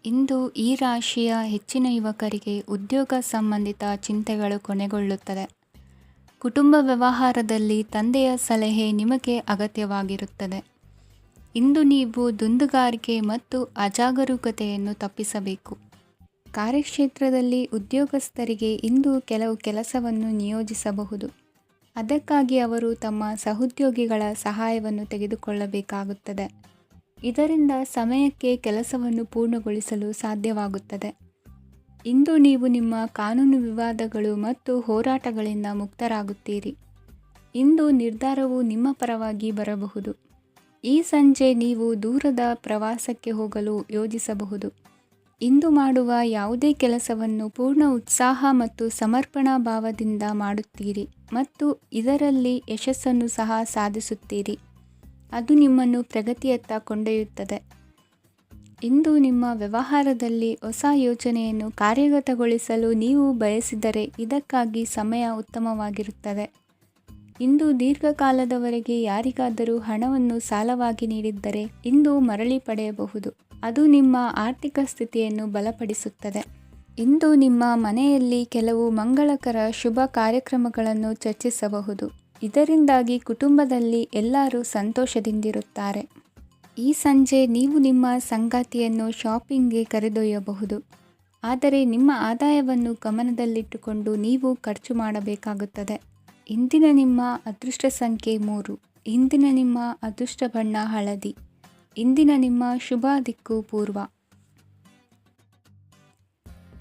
ಇಂದು ಈ ರಾಶಿಯ ಹೆಚ್ಚಿನ ಯುವಕರಿಗೆ ಉದ್ಯೋಗ ಸಂಬಂಧಿತ ಚಿಂತೆಗಳು ಕೊನೆಗೊಳ್ಳುತ್ತದೆ. ಕುಟುಂಬ ವ್ಯವಹಾರದಲ್ಲಿ ತಂದೆಯ ಸಲಹೆ ನಿಮಗೆ ಅಗತ್ಯವಾಗಿರುತ್ತದೆ. ಇಂದು ನೀವು ದುಂದುಗಾರಿಕೆ ಮತ್ತು ಅಜಾಗರೂಕತೆಯನ್ನು ತಪ್ಪಿಸಬೇಕು. ಕಾರ್ಯಕ್ಷೇತ್ರದಲ್ಲಿ ಉದ್ಯೋಗಸ್ಥರಿಗೆ ಇಂದು ಕೆಲವು ಕೆಲಸವನ್ನು ನಿಯೋಜಿಸಬಹುದು. ಅದಕ್ಕಾಗಿ ಅವರು ತಮ್ಮ ಸಹೋದ್ಯೋಗಿಗಳ ಸಹಾಯವನ್ನು ತೆಗೆದುಕೊಳ್ಳಬೇಕಾಗುತ್ತದೆ. ಇದರಿಂದ ಸಮಯಕ್ಕೆ ಕೆಲಸವನ್ನು ಪೂರ್ಣಗೊಳಿಸಲು ಸಾಧ್ಯವಾಗುತ್ತದೆ. ಇಂದು ನೀವು ನಿಮ್ಮ ಕಾನೂನು ವಿವಾದಗಳು ಮತ್ತು ಹೋರಾಟಗಳಿಂದ ಮುಕ್ತರಾಗುತ್ತೀರಿ. ಇಂದು ನಿರ್ಧಾರವು ನಿಮ್ಮ ಪರವಾಗಿ ಬರಬಹುದು. ಈ ಸಂಜೆ ನೀವು ದೂರದ ಪ್ರವಾಸಕ್ಕೆ ಹೋಗಲು ಯೋಜಿಸಬಹುದು. ಇಂದು ಮಾಡುವ ಯಾವುದೇ ಕೆಲಸವನ್ನು ಪೂರ್ಣ ಉತ್ಸಾಹ ಮತ್ತು ಸಮರ್ಪಣಾ ಭಾವದಿಂದ ಮಾಡುತ್ತೀರಿ ಮತ್ತು ಇದರಲ್ಲಿ ಯಶಸ್ಸನ್ನು ಸಹ ಸಾಧಿಸುತ್ತೀರಿ. ಅದು ನಿಮ್ಮನ್ನು ಪ್ರಗತಿಯತ್ತ ಕೊಂಡೊಯ್ಯುತ್ತದೆ. ಇಂದು ನಿಮ್ಮ ವ್ಯವಹಾರದಲ್ಲಿ ಹೊಸ ಯೋಜನೆಯನ್ನು ಕಾರ್ಯಗತಗೊಳಿಸಲು ನೀವು ಬಯಸಿದರೆ ಇದಕ್ಕಾಗಿ ಸಮಯ ಉತ್ತಮವಾಗಿರುತ್ತದೆ. ಇಂದು ದೀರ್ಘಕಾಲದವರೆಗೆ ಯಾರಿಗಾದರೂ ಹಣವನ್ನು ಸಾಲವಾಗಿ ನೀಡಿದ್ದರೆ ಇಂದು ಮರಳಿ ಪಡೆಯಬಹುದು. ಅದು ನಿಮ್ಮ ಆರ್ಥಿಕ ಸ್ಥಿತಿಯನ್ನು ಬಲಪಡಿಸುತ್ತದೆ. ಇಂದು ನಿಮ್ಮ ಮನೆಯಲ್ಲಿ ಕೆಲವು ಮಂಗಳಕರ ಶುಭ ಕಾರ್ಯಕ್ರಮಗಳನ್ನು ಚರ್ಚಿಸಬಹುದು. ಇದರಿಂದಾಗಿ ಕುಟುಂಬದಲ್ಲಿ ಎಲ್ಲರೂ ಸಂತೋಷದಿಂದಿರುತ್ತಾರೆ. ಈ ಸಂಜೆ ನೀವು ನಿಮ್ಮ ಸಂಗಾತಿಯನ್ನು ಶಾಪಿಂಗ್ಗೆ ಕರೆದೊಯ್ಯಬಹುದು. ಆದರೆ ನಿಮ್ಮ ಆದಾಯವನ್ನು ಗಮನದಲ್ಲಿಟ್ಟುಕೊಂಡು ನೀವು ಖರ್ಚು ಮಾಡಬೇಕಾಗುತ್ತದೆ. ಇಂದಿನ ನಿಮ್ಮ ಅದೃಷ್ಟ ಸಂಖ್ಯೆ 3. ಇಂದಿನ ನಿಮ್ಮ ಅದೃಷ್ಟ ಬಣ್ಣ ಹಳದಿ. ಇಂದಿನ ನಿಮ್ಮ ಶುಭ ದಿಕ್ಕು ಪೂರ್ವ.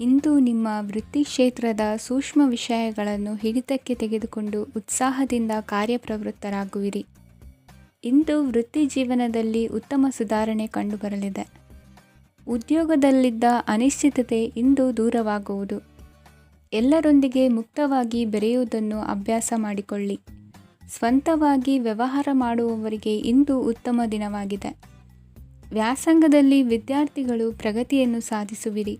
ಇಂದು ನಿಮ್ಮ ವೃತ್ತಿ ಕ್ಷೇತ್ರದ ಸೂಕ್ಷ್ಮ ವಿಷಯಗಳನ್ನು ಹಿಡಿತಕ್ಕೆ ತೆಗೆದುಕೊಂಡು ಉತ್ಸಾಹದಿಂದ ಕಾರ್ಯಪ್ರವೃತ್ತರಾಗುವಿರಿ. ಇಂದು ವೃತ್ತಿ ಜೀವನದಲ್ಲಿ ಉತ್ತಮ ಸುಧಾರಣೆ ಕಂಡುಬರಲಿದೆ. ಉದ್ಯೋಗದಲ್ಲಿದ್ದ ಅನಿಶ್ಚಿತತೆ ಇಂದು ದೂರವಾಗುವುದು. ಎಲ್ಲರೊಂದಿಗೆ ಮುಕ್ತವಾಗಿ ಬೆರೆಯುವುದನ್ನು ಅಭ್ಯಾಸ ಮಾಡಿಕೊಳ್ಳಿ. ಸ್ವಂತವಾಗಿ ವ್ಯವಹಾರ ಮಾಡುವವರಿಗೆ ಇಂದು ಉತ್ತಮ ದಿನವಾಗಿದೆ. ವ್ಯಾಸಂಗದಲ್ಲಿ ವಿದ್ಯಾರ್ಥಿಗಳು ಪ್ರಗತಿಯನ್ನು ಸಾಧಿಸುವಿರಿ.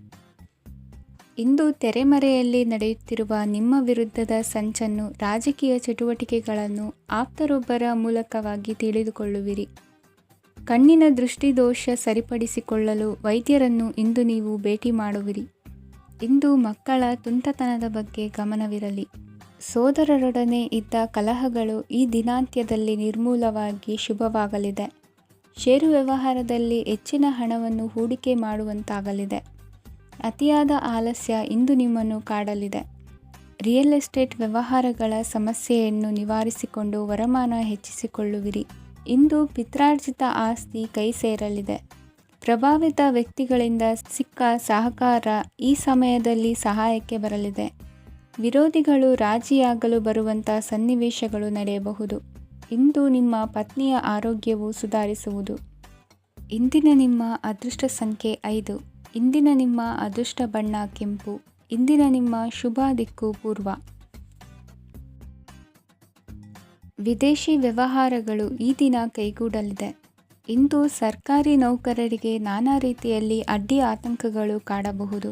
ಇಂದು ತೆರೆಮರೆಯಲ್ಲಿ ನಡೆಯುತ್ತಿರುವ ನಿಮ್ಮ ವಿರುದ್ಧದ ಸಂಚನ್ನು, ರಾಜಕೀಯ ಚಟುವಟಿಕೆಗಳನ್ನು ಆಪ್ತರೊಬ್ಬರ ಮೂಲಕವಾಗಿ ತಿಳಿದುಕೊಳ್ಳುವಿರಿ. ಕಣ್ಣಿನ ದೃಷ್ಟಿದೋಷ ಸರಿಪಡಿಸಿಕೊಳ್ಳಲು ವೈದ್ಯರನ್ನು ಇಂದು ನೀವು ಭೇಟಿ ಮಾಡುವಿರಿ. ಇಂದು ಮಕ್ಕಳ ತುಂಟತನದ ಬಗ್ಗೆ ಗಮನವಿರಲಿ. ಸೋದರರೊಡನೆ ಇದ್ದ ಕಲಹಗಳು ಈ ದಿನಾಂತ್ಯದಲ್ಲಿ ನಿರ್ಮೂಲವಾಗಿ ಶುಭವಾಗಲಿದೆ. ಷೇರು ವ್ಯವಹಾರದಲ್ಲಿ ಹೆಚ್ಚಿನ ಹಣವನ್ನು ಹೂಡಿಕೆ ಮಾಡುವಂತಾಗಲಿದೆ. ಅತಿಯಾದ ಆಲಸ್ಯ ಇಂದು ನಿಮ್ಮನ್ನು ಕಾಡಲಿದೆ. ರಿಯಲ್ ಎಸ್ಟೇಟ್ ವ್ಯವಹಾರಗಳ ಸಮಸ್ಯೆಯನ್ನು ನಿವಾರಿಸಿಕೊಂಡು ವರಮಾನ ಹೆಚ್ಚಿಸಿಕೊಳ್ಳುವಿರಿ. ಇಂದು ಪಿತ್ರಾರ್ಜಿತ ಆಸ್ತಿ ಕೈ ಸೇರಲಿದೆ. ಪ್ರಭಾವಿತ ವ್ಯಕ್ತಿಗಳಿಂದ ಸಿಕ್ಕ ಸಹಕಾರ ಈ ಸಮಯದಲ್ಲಿ ಸಹಾಯಕ್ಕೆ ಬರಲಿದೆ. ವಿರೋಧಿಗಳು ರಾಜಿಯಾಗಲು ಬರುವಂಥ ಸನ್ನಿವೇಶಗಳು ನಡೆಯಬಹುದು. ಇಂದು ನಿಮ್ಮ ಪತ್ನಿಯ ಆರೋಗ್ಯವು ಸುಧಾರಿಸುವುದು. ಇಂದಿನ ನಿಮ್ಮ ಅದೃಷ್ಟ ಸಂಖ್ಯೆ 5. ಇಂದಿನ ನಿಮ್ಮ ಅದೃಷ್ಟ ಬಣ್ಣ ಕೆಂಪು. ಇಂದಿನ ನಿಮ್ಮ ಶುಭ ದಿಕ್ಕು ಪೂರ್ವ. ವಿದೇಶಿ ವ್ಯವಹಾರಗಳು ಈ ದಿನ ಕೈಗೂಡಲಿದೆ. ಇಂದು ಸರ್ಕಾರಿ ನೌಕರರಿಗೆ ನಾನಾ ರೀತಿಯಲ್ಲಿ ಅಡ್ಡಿ ಆತಂಕಗಳು ಕಾಡಬಹುದು.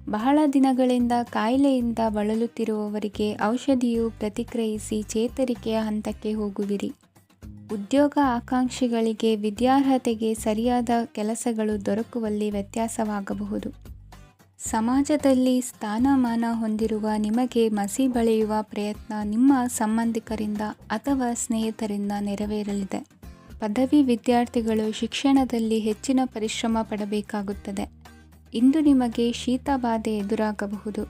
ಬಹಳ ದಿನಗಳಿಂದ ಕಾಯಿಲೆಯಿಂದ ಬಳಲುತ್ತಿರುವವರಿಗೆ ಔಷಧಿಯು ಪ್ರತಿಕ್ರಿಯಿಸಿ ಚೇತರಿಕೆಯ ಹಂತಕ್ಕೆ ಹೋಗುವಿರಿ. ಉದ್ಯೋಗ ಆಕಾಂಕ್ಷಿಗಳಿಗೆ ವಿದ್ಯಾರ್ಹತೆಗೆ ಸರಿಯಾದ ಕೆಲಸಗಳು ದೊರಕುವಲ್ಲಿ ವ್ಯತ್ಯಾಸವಾಗಬಹುದು. ಸಮಾಜದಲ್ಲಿ ಸ್ಥಾನಮಾನ ಹೊಂದಿರುವ ನಿಮಗೆ ಮಸಿ ಬಳಿಯುವ ಪ್ರಯತ್ನ ನಿಮ್ಮ ಸಂಬಂಧಿಕರಿಂದ ಅಥವಾ ಸ್ನೇಹಿತರಿಂದ ನೆರವೇರಲಿದೆ. ಪದವಿ ವಿದ್ಯಾರ್ಥಿಗಳು ಶಿಕ್ಷಣದಲ್ಲಿ ಹೆಚ್ಚಿನ ಪರಿಶ್ರಮ ಪಡಬೇಕಾಗುತ್ತದೆ. ಇಂದು ನಿಮಗೆ ಶೀತ ಬಾಧೆ ಎದುರಾಗಬಹುದು.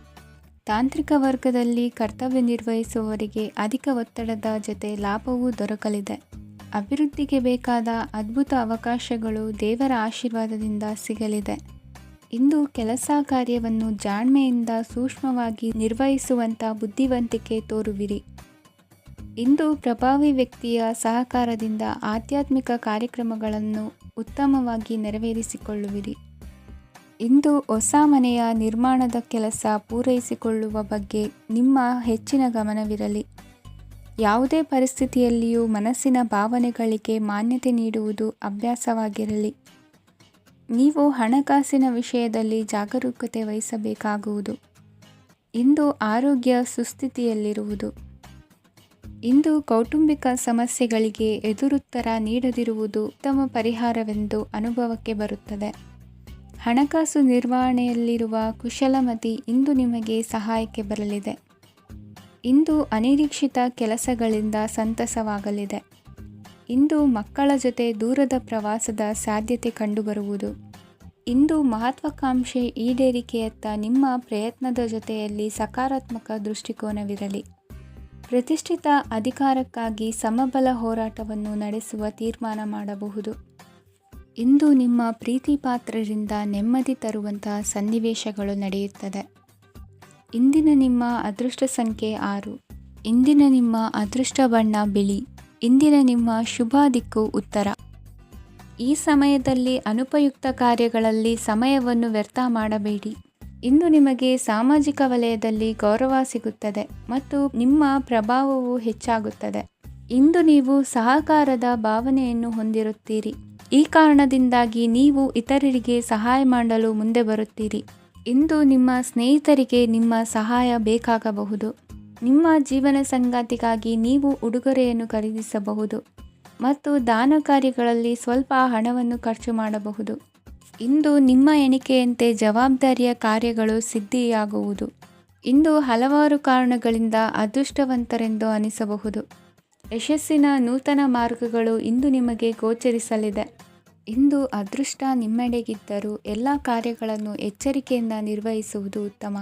ತಾಂತ್ರಿಕ ವರ್ಗದಲ್ಲಿ ಕರ್ತವ್ಯ ನಿರ್ವಹಿಸುವವರಿಗೆ ಅಧಿಕ ಒತ್ತಡದ ಜೊತೆ ಲಾಭವೂ ದೊರಕಲಿದೆ. ಅಭಿವೃದ್ಧಿಗೆ ಬೇಕಾದ ಅದ್ಭುತ ಅವಕಾಶಗಳು ದೇವರ ಆಶೀರ್ವಾದದಿಂದ ಸಿಗಲಿದೆ. ಇಂದು ಕೆಲಸ ಕಾರ್ಯವನ್ನು ಜಾಣ್ಮೆಯಿಂದ ಸೂಕ್ಷ್ಮವಾಗಿ ನಿರ್ವಹಿಸುವಂಥ ಬುದ್ಧಿವಂತಿಕೆ ತೋರುವಿರಿ. ಇಂದು ಪ್ರಭಾವಿ ವ್ಯಕ್ತಿಯ ಸಹಕಾರದಿಂದ ಆಧ್ಯಾತ್ಮಿಕ ಕಾರ್ಯಕ್ರಮಗಳನ್ನು ಉತ್ತಮವಾಗಿ ನೆರವೇರಿಸಿಕೊಳ್ಳುವಿರಿ. ಇಂದು ಹೊಸ ಮನೆಯ ನಿರ್ಮಾಣದ ಕೆಲಸ ಪೂರೈಸಿಕೊಳ್ಳುವ ಬಗ್ಗೆ ನಿಮ್ಮ ಹೆಚ್ಚಿನ ಗಮನವಿರಲಿ. ಯಾವುದೇ ಪರಿಸ್ಥಿತಿಯಲ್ಲಿಯೂ ಮನಸ್ಸಿನ ಭಾವನೆಗಳಿಗೆ ಮಾನ್ಯತೆ ನೀಡುವುದು ಅಭ್ಯಾಸವಾಗಿರಲಿ. ನೀವು ಹಣಕಾಸಿನ ವಿಷಯದಲ್ಲಿ ಜಾಗರೂಕತೆ ವಹಿಸಬೇಕಾಗುವುದು. ಇಂದು ಆರೋಗ್ಯ ಸುಸ್ಥಿತಿಯಲ್ಲಿರುವುದು. ಇಂದು ಕೌಟುಂಬಿಕ ಸಮಸ್ಯೆಗಳಿಗೆ ಎದುರುತ್ತರ ನೀಡದಿರುವುದು ಉತ್ತಮ ಪರಿಹಾರವೆಂದು ಅನುಭವಕ್ಕೆ ಬರುತ್ತದೆ. ಹಣಕಾಸು ನಿರ್ವಹಣೆಯಲ್ಲಿರುವ ಕುಶಲಮತಿ ಇಂದು ನಿಮಗೆ ಸಹಾಯಕ್ಕೆ ಬರಲಿದೆ. ಇಂದು ಅನಿರೀಕ್ಷಿತ ಕೆಲಸಗಳಿಂದ ಸಂತಸವಾಗಲಿದೆ. ಇಂದು ಮಕ್ಕಳ ಜೊತೆ ದೂರದ ಪ್ರವಾಸದ ಸಾಧ್ಯತೆ ಕಂಡುಬರುವುದು. ಇಂದು ಮಹತ್ವಾಕಾಂಕ್ಷೆ ಈಡೇರಿಕೆಯತ್ತ ನಿಮ್ಮ ಪ್ರಯತ್ನದ ಜೊತೆಯಲ್ಲಿ ಸಕಾರಾತ್ಮಕ ದೃಷ್ಟಿಕೋನವಿರಲಿ. ಪ್ರತಿಷ್ಠಿತ ಅಧಿಕಾರಕ್ಕಾಗಿ ಸಮಬಲ ಹೋರಾಟವನ್ನು ನಡೆಸುವ ತೀರ್ಮಾನ ಮಾಡಬಹುದು. ಇಂದು ನಿಮ್ಮ ಪ್ರೀತಿ ಪಾತ್ರರಿಂದ ನೆಮ್ಮದಿ ತರುವಂತಹ ಸನ್ನಿವೇಶಗಳು ನಡೆಯುತ್ತದೆ. ಇಂದಿನ ನಿಮ್ಮ ಅದೃಷ್ಟ ಸಂಖ್ಯೆ 6. ಇಂದಿನ ನಿಮ್ಮ ಅದೃಷ್ಟ ಬಣ್ಣ ಬಿಳಿ. ಇಂದಿನ ನಿಮ್ಮ ಶುಭ ದಿಕ್ಕು ಉತ್ತರ. ಈ ಸಮಯದಲ್ಲಿ ಅನುಪಯುಕ್ತ ಕಾರ್ಯಗಳಲ್ಲಿ ಸಮಯವನ್ನು ವ್ಯರ್ಥ ಮಾಡಬೇಡಿ. ಇಂದು ನಿಮಗೆ ಸಾಮಾಜಿಕ ವಲಯದಲ್ಲಿ ಗೌರವ ಸಿಗುತ್ತದೆ ಮತ್ತು ನಿಮ್ಮ ಪ್ರಭಾವವು ಹೆಚ್ಚಾಗುತ್ತದೆ. ಇಂದು ನೀವು ಸಹಕಾರದ ಭಾವನೆಯನ್ನು ಹೊಂದಿರುತ್ತೀರಿ. ಈ ಕಾರಣದಿಂದಾಗಿ ನೀವು ಇತರರಿಗೆ ಸಹಾಯ ಮಾಡಲು ಮುಂದೆ ಬರುತ್ತೀರಿ. ಇಂದು ನಿಮ್ಮ ಸ್ನೇಹಿತರಿಗೆ ನಿಮ್ಮ ಸಹಾಯ ಬೇಕಾಗಬಹುದು. ನಿಮ್ಮ ಜೀವನ ಸಂಗಾತಿಗಾಗಿ ನೀವು ಉಡುಗೊರೆಯನ್ನು ಖರೀದಿಸಬಹುದು ಮತ್ತು ದಾನ ಕಾರ್ಯಗಳಲ್ಲಿ ಸ್ವಲ್ಪ ಹಣವನ್ನು ಖರ್ಚು ಮಾಡಬಹುದು. ಇಂದು ನಿಮ್ಮ ಎಣಿಕೆಯಂತೆ ಜವಾಬ್ದಾರಿಯ ಕಾರ್ಯಗಳು ಸಿದ್ಧಿಯಾಗುವುದು. ಇಂದು ಹಲವಾರು ಕಾರಣಗಳಿಂದ ಅದೃಷ್ಟವಂತರೆಂದು ಅನಿಸಬಹುದು. ಯಶಸ್ಸಿನ ನೂತನ ಮಾರ್ಗಗಳು ಇಂದು ನಿಮಗೆ ಗೋಚರಿಸಲಿದೆ. ಇಂದು ಅದೃಷ್ಟ ನಿಮ್ಮೆಡೆಗಿದ್ದರೂ ಎಲ್ಲ ಕಾರ್ಯಗಳನ್ನು ಎಚ್ಚರಿಕೆಯಿಂದ ನಿರ್ವಹಿಸುವುದು ಉತ್ತಮ.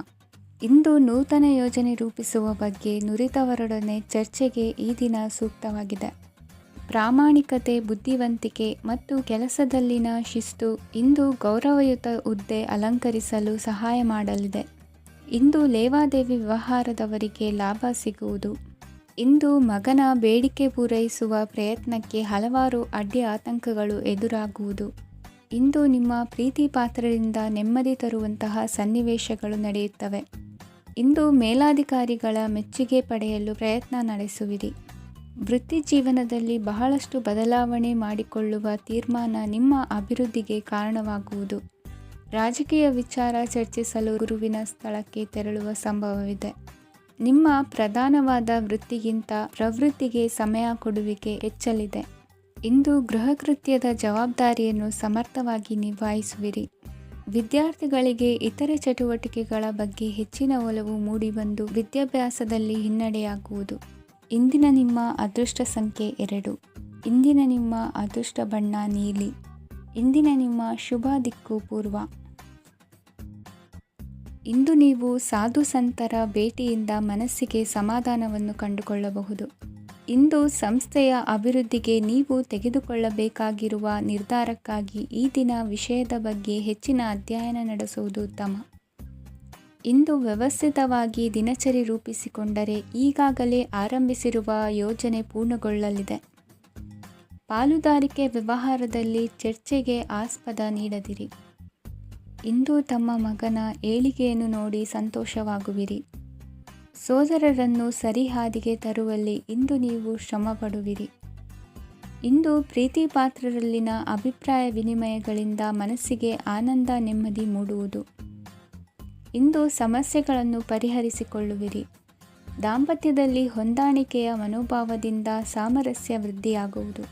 ಇಂದು ನೂತನ ಯೋಜನೆ ರೂಪಿಸುವ ಬಗ್ಗೆ ನುರಿತವರೊಡನೆ ಚರ್ಚೆಗೆ ಈ ದಿನ ಸೂಕ್ತವಾಗಿದೆ. ಪ್ರಾಮಾಣಿಕತೆ, ಬುದ್ಧಿವಂತಿಕೆ ಮತ್ತು ಕೆಲಸದಲ್ಲಿನ ಶಿಸ್ತು ಇಂದು ಗೌರವಯುತ ಹುದ್ದೆ ಅಲಂಕರಿಸಲು ಸಹಾಯ ಮಾಡಲಿದೆ. ಇಂದು ಲೇವಾದೇವಿ ವ್ಯವಹಾರದವರಿಗೆ ಲಾಭ ಸಿಗುವುದು. ಇಂದು ಮಗನ ಬೇಡಿಕೆ ಪೂರೈಸುವ ಪ್ರಯತ್ನಕ್ಕೆ ಹಲವಾರು ಅಡ್ಡಿ ಆತಂಕಗಳು ಎದುರಾಗುವುದು. ಇಂದು ನಿಮ್ಮ ಪ್ರೀತಿ ಪಾತ್ರರಿಂದ ನೆಮ್ಮದಿ ತರುವಂತಹ ಸನ್ನಿವೇಶಗಳು ನಡೆಯುತ್ತವೆ. ಇಂದು ಮೇಲಾಧಿಕಾರಿಗಳ ಮೆಚ್ಚುಗೆ ಪಡೆಯಲು ಪ್ರಯತ್ನ ನಡೆಸುವಿರಿ. ವೃತ್ತಿ ಜೀವನದಲ್ಲಿ ಬಹಳಷ್ಟು ಬದಲಾವಣೆ ಮಾಡಿಕೊಳ್ಳುವ ತೀರ್ಮಾನ ನಿಮ್ಮ ಅಭಿವೃದ್ಧಿಗೆ ಕಾರಣವಾಗುವುದು. ರಾಜಕೀಯ ವಿಚಾರ ಚರ್ಚಿಸಲು ಗುರುವಿನ ಸ್ಥಳಕ್ಕೆ ತೆರಳುವ ಸಂಭವವಿದೆ. ನಿಮ್ಮ ಪ್ರಧಾನವಾದ ವೃತ್ತಿಗಿಂತ ಪ್ರವೃತ್ತಿಗೆ ಸಮಯ ಕೊಡುವಿಕೆ ಹೆಚ್ಚಲಿದೆ. ಇಂದು ಗೃಹ ಕೃತ್ಯದ ಜವಾಬ್ದಾರಿಯನ್ನು ಸಮರ್ಥವಾಗಿ ನಿಭಾಯಿಸುವಿರಿ. ವಿದ್ಯಾರ್ಥಿಗಳಿಗೆ ಇತರೆ ಚಟುವಟಿಕೆಗಳ ಬಗ್ಗೆ ಹೆಚ್ಚಿನ ಒಲವು ಮೂಡಿಬಂದು ವಿದ್ಯಾಭ್ಯಾಸದಲ್ಲಿ ಹಿನ್ನಡೆಯಾಗುವುದು. ಇಂದಿನ ನಿಮ್ಮ ಅದೃಷ್ಟ ಸಂಖ್ಯೆ 2. ಇಂದಿನ ನಿಮ್ಮ ಅದೃಷ್ಟ ಬಣ್ಣ ನೀಲಿ. ಇಂದಿನ ನಿಮ್ಮ ಶುಭ ದಿಕ್ಕು ಪೂರ್ವ. ಇಂದು ನೀವು ಸಾಧು ಸಂತರ ಭೇಟಿಯಿಂದ ಮನಸ್ಸಿಗೆ ಸಮಾಧಾನವನ್ನು ಕಂಡುಕೊಳ್ಳಬಹುದು. ಇಂದು ಸಂಸ್ಥೆಯ ಅಭಿವೃದ್ಧಿಗೆ ನೀವು ತೆಗೆದುಕೊಳ್ಳಬೇಕಾಗಿರುವ ನಿರ್ಧಾರಕ್ಕಾಗಿ ಈ ದಿನ ವಿಷಯದ ಬಗ್ಗೆ ಹೆಚ್ಚಿನ ಅಧ್ಯಯನ ನಡೆಸುವುದು ಉತ್ತಮ. ಇಂದು ವ್ಯವಸ್ಥಿತವಾಗಿ ದಿನಚರಿ ರೂಪಿಸಿಕೊಂಡರೆ ಈಗಾಗಲೇ ಆರಂಭಿಸಿರುವ ಯೋಜನೆ ಪೂರ್ಣಗೊಳ್ಳಲಿದೆ. ಪಾಲುದಾರಿಕೆ ವ್ಯವಹಾರದಲ್ಲಿ ಚರ್ಚೆಗೆ ಆಸ್ಪದ ನೀಡದಿರಿ. ಇಂದು ತಮ್ಮ ಮಗನ ಏಳಿಗೆಯನ್ನು ನೋಡಿ ಸಂತೋಷವಾಗುವಿರಿ. ಸೋದರರನ್ನು ಸರಿಹಾದಿಗೆ ತರುವಲ್ಲಿ ಇಂದು ನೀವು ಶ್ರಮಪಡುವಿರಿ. ಇಂದು ಪ್ರೀತಿ ಪಾತ್ರರಲ್ಲಿನ ಅಭಿಪ್ರಾಯ ವಿನಿಮಯಗಳಿಂದ ಮನಸ್ಸಿಗೆ ಆನಂದ, ನೆಮ್ಮದಿ ಮೂಡುವುದು. ಇಂದು ಸಮಸ್ಯೆಗಳನ್ನು ಪರಿಹರಿಸಿಕೊಳ್ಳುವಿರಿ. ದಾಂಪತ್ಯದಲ್ಲಿ ಹೊಂದಾಣಿಕೆಯ ಮನೋಭಾವದಿಂದ ಸಾಮರಸ್ಯ ವೃದ್ಧಿಯಾಗುವುದು.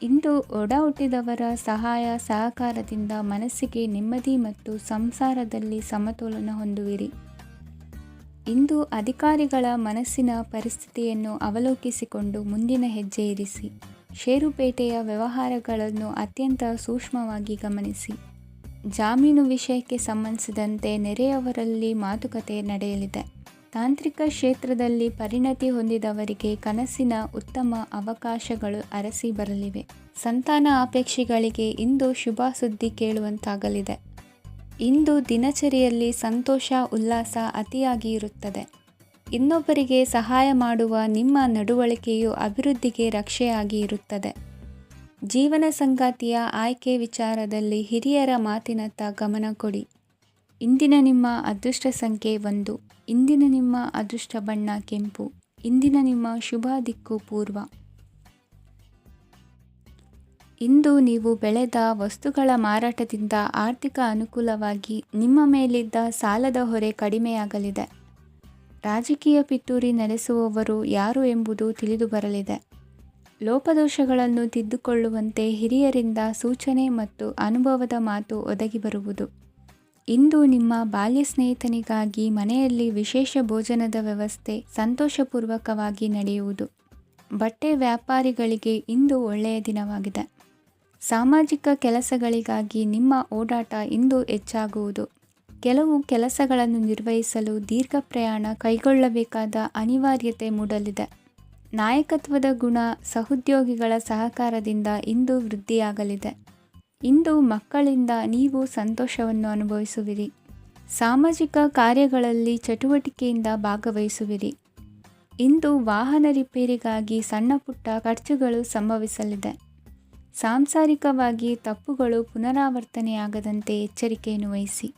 ಇಂದು ಒಡ ಹುಟ್ಟಿದವರ ಸಹಾಯ ಸಹಕಾರದಿಂದ ಮನಸ್ಸಿಗೆ ನೆಮ್ಮದಿ ಮತ್ತು ಸಂಸಾರದಲ್ಲಿ ಸಮತೋಲನ ಹೊಂದುವಿರಿ. ಇಂದು ಅಧಿಕಾರಿಗಳ ಮನಸ್ಸಿನ ಪರಿಸ್ಥಿತಿಯನ್ನು ಅವಲೋಕಿಸಿಕೊಂಡು ಮುಂದಿನ ಹೆಜ್ಜೆ ಇರಿಸಿ. ಷೇರುಪೇಟೆಯ ವ್ಯವಹಾರಗಳನ್ನು ಅತ್ಯಂತ ಸೂಕ್ಷ್ಮವಾಗಿ ಗಮನಿಸಿ. ಜಾಮೀನು ವಿಷಯಕ್ಕೆ ಸಂಬಂಧಿಸಿದಂತೆ ನೆರೆಯವರಲ್ಲಿ ಮಾತುಕತೆ ನಡೆಯಲಿದೆ. ತಾಂತ್ರಿಕ ಕ್ಷೇತ್ರದಲ್ಲಿ ಪರಿಣತಿ ಹೊಂದಿದವರಿಗೆ ಕನಸಿನ ಉತ್ತಮ ಅವಕಾಶಗಳು ಅರಸಿ ಬರಲಿವೆ. ಸಂತಾನ ಅಪೇಕ್ಷಿಗಳಿಗೆ ಇಂದು ಶುಭ ಸುದ್ದಿ ಕೇಳುವಂತಾಗಲಿದೆ. ಇಂದು ದಿನಚರಿಯಲ್ಲಿ ಸಂತೋಷ, ಉಲ್ಲಾಸ ಅತಿಯಾಗಿ ಇರುತ್ತದೆ. ಇನ್ನೊಬ್ಬರಿಗೆ ಸಹಾಯ ಮಾಡುವ ನಿಮ್ಮ ನಡವಳಿಕೆಯು ಅಭಿವೃದ್ಧಿಗೆ ರಕ್ಷೆಯಾಗಿ ಇರುತ್ತದೆ. ಜೀವನ ಸಂಗಾತಿಯ ಆಯ್ಕೆ ವಿಚಾರದಲ್ಲಿ ಹಿರಿಯರ ಮಾತಿನತ್ತ ಗಮನ ಕೊಡಿ. ಇಂದಿನ ನಿಮ್ಮ ಅದೃಷ್ಟ ಸಂಖ್ಯೆ 1. ಇಂದಿನ ನಿಮ್ಮ ಅದೃಷ್ಟ ಬಣ್ಣ ಕೆಂಪು. ಇಂದಿನ ನಿಮ್ಮ ಶುಭ ದಿಕ್ಕು ಪೂರ್ವ. ಇಂದು ನೀವು ಬೆಳೆದ ವಸ್ತುಗಳ ಮಾರಾಟದಿಂದ ಆರ್ಥಿಕ ಅನುಕೂಲವಾಗಿ ನಿಮ್ಮ ಮೇಲಿದ್ದ ಸಾಲದ ಹೊರೆ ಕಡಿಮೆಯಾಗಲಿದೆ. ರಾಜಕೀಯ ಪಿತೂರಿ ನಡೆಸುವವರು ಯಾರು ಎಂಬುದು ತಿಳಿದು ಬರಲಿದೆ. ಲೋಪದೋಷಗಳನ್ನು ತಿದ್ದುಕೊಳ್ಳುವಂತೆ ಹಿರಿಯರಿಂದ ಸೂಚನೆ ಮತ್ತು ಅನುಭವದ ಮಾತು ಒದಗಿ ಬರುವುದು. ಇಂದು ನಿಮ್ಮ ಬಾಲ್ಯ ಸ್ನೇಹಿತನಿಗಾಗಿ ಮನೆಯಲ್ಲಿ ವಿಶೇಷ ಭೋಜನದ ವ್ಯವಸ್ಥೆ ಸಂತೋಷಪೂರ್ವಕವಾಗಿ ನಡೆಯುವುದು. ಬಟ್ಟೆ ವ್ಯಾಪಾರಿಗಳಿಗೆ ಇಂದು ಒಳ್ಳೆಯ ದಿನವಾಗಿದೆ. ಸಾಮಾಜಿಕ ಕೆಲಸಗಳಿಗಾಗಿ ನಿಮ್ಮ ಓಡಾಟ ಇಂದು ಹೆಚ್ಚಾಗುವುದು. ಕೆಲವು ಕೆಲಸಗಳನ್ನು ನಿರ್ವಹಿಸಲು ದೀರ್ಘ ಪ್ರಯಾಣ ಕೈಗೊಳ್ಳಬೇಕಾದ ಅನಿವಾರ್ಯತೆ ಮೂಡಲಿದೆ. ನಾಯಕತ್ವದ ಗುಣ ಸಹೋದ್ಯೋಗಿಗಳ ಸಹಕಾರದಿಂದ ಇಂದು ವೃದ್ಧಿಯಾಗಲಿದೆ. ಇಂದು ಮಕ್ಕಳಿಂದ ನೀವು ಸಂತೋಷವನ್ನು ಅನುಭವಿಸುವಿರಿ. ಸಾಮಾಜಿಕ ಕಾರ್ಯಗಳಲ್ಲಿ ಚಟುವಟಿಕೆಯಿಂದ ಭಾಗವಹಿಸುವಿರಿ. ಇಂದು ವಾಹನ ರಿಪೇರಿಗಾಗಿ ಸಣ್ಣ ಪುಟ್ಟ ಖರ್ಚುಗಳು ಸಂಭವಿಸಲಿದೆ. ಸಾಂಸಾರಿಕವಾಗಿ ತಪ್ಪುಗಳು ಪುನರಾವರ್ತನೆಯಾಗದಂತೆ ಎಚ್ಚರಿಕೆಯನ್ನು ವಹಿಸಿ.